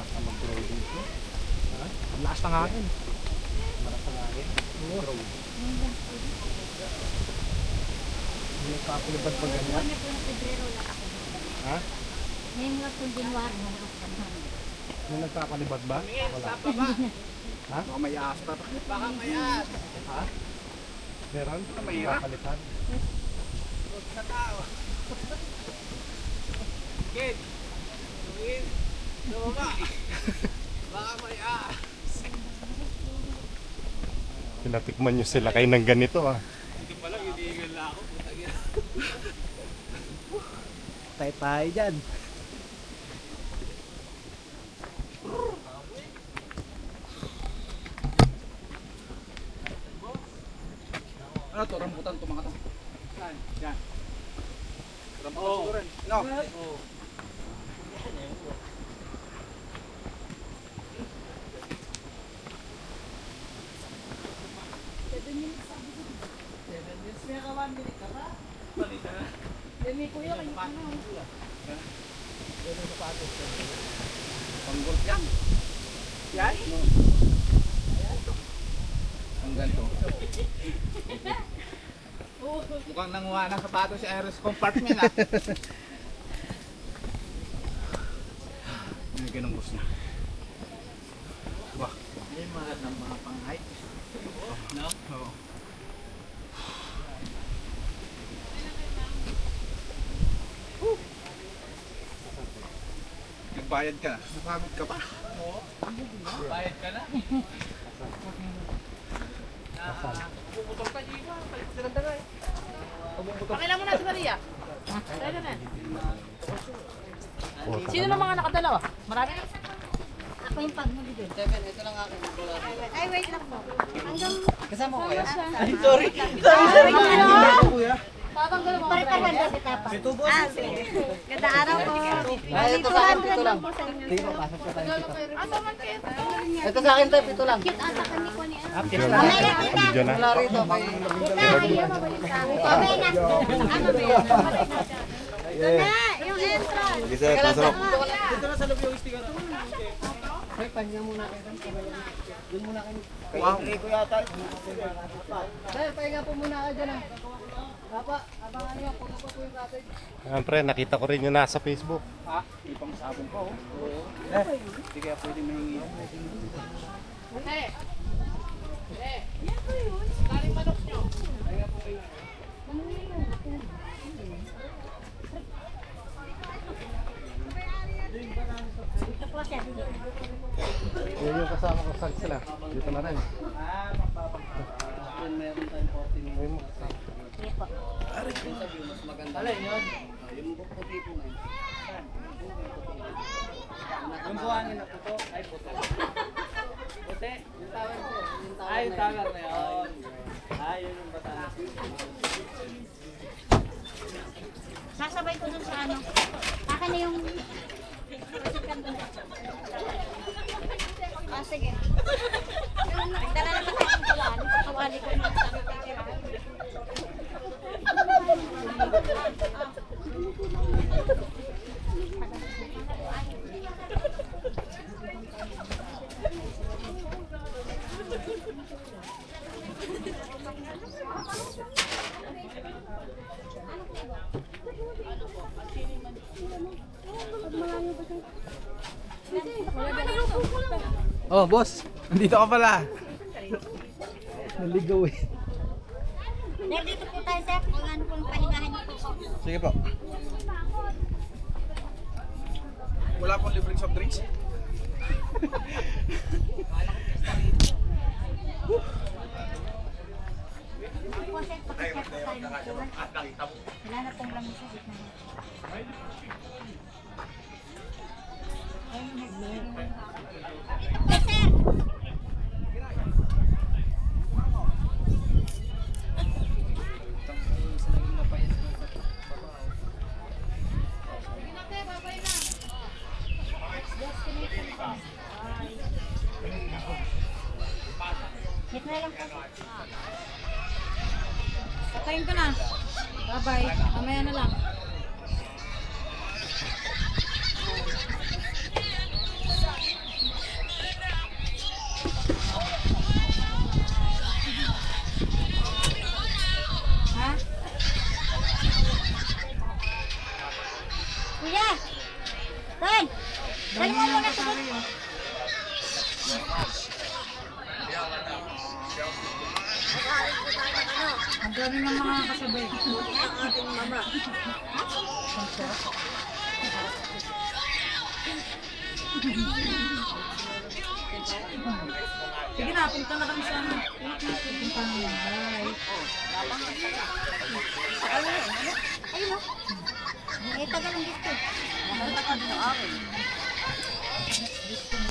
malakas na mag-grow dito. Ha? Ang lakas ng hangin. Malakas ng hangin. Oo. Hindi nagkapulibad pa ganyan. Ha? Ngayon nga kung January na nakapagod. May nagkapalibad ba? Wala. Ha? Baka may asta. Baka may asta. Ha? Meron? Mahirap. Nagkapalitan? Huwag sa tao. Kid. Tumingin. Tumaba. Baka may asta. Pinatikman nyo sila kayo ng ganito ah. Hindi pa lang, hinihingal na ako. Tayo dyan. Ano to? Rambutan to mga to? Saan? Yan. Rambutan siguro rin. No? Oo. Panggol yan. Yan? Ang ganito. Mukhang nanguha ng sapatos si Iris compartment ah. Binigyan ng bus niya. Wah. May mga ng mga pang-hike. No? Oo. Nagbayad ka na? Napagod ka pa? Oo. Bayad ka na? Puputol ka, Jiwa. Palit ka ng dagay. Pakilang mo na si Maria. Tayo na. Sino na mga nakadalawa? Marami na. Ako yung pagmuli doon. Ito lang akin. Ay, wait lang po. Hanggang... Kasama ko kaya? Sorry. Tatanggal mo. Pare-parehan ba si Tapa? Ah, sige. Ganda araw po. Bali, 200 lang po sa inyo. Ito sa akin tayo, ito lang. Cute ata ka ni Connie. Video na. Video na. Wala rito kay... Mamaya na. Ano ba yan? Ito na, yung entrance. Sige sir, pasok. Dito na sa loob yung sticker. Ay, pahinga muna kayo. Doon muna kayo. Wow. Ko yata. Sir, pahinga po muna kayo dyan. Papa, abangan niyo. Puno po yung cottage. Siyempre, nakita ko rin yung nasa Facebook. Ha? Hindi pang sabon ko. Oo. Hindi kaya pwede mahingi. Yan po yun. Kaling manok nyo. Ito po, sir. Yun yung kasama ko sa sila. Dito na rin. Doon meron tayong 40 minutes. Ayun mo kasama. Sige po. Yung sabi mas maganda. Alin yun? Yung puti po ngayon. Saan? Yung buhangin na puto? Ay, puto. Puti? Yung tawag ko. Ay, yung tawag na yun. Ay, yun yung batanas. Sasabay ko dun sa ano. Akin na yung... Ah, sige. Nagdala naman tayo ng kulaan. Kawali ko na sa Oh, boss. Nandito ka pala. Naligaw eh. Sir, dito po tayo, sir. Kung ano po yung pahingahan niyo po. Sige po. Wala pong libreng soft drinks? Po, sir, pakicare po tayo ng kuwan. Wala na pong lamig sa gitna. Yes, sir. Gitna lang po. Patayin ko na. Bye-bye. Mamaya na lang. Sige! Ren! Dali mo muna ito. Ang dami ng mga kasabay. Ang ating mama. Sige na, punta na kami sa ano. Punta na bahay. Ayun o. Eh, tagal ang gusto.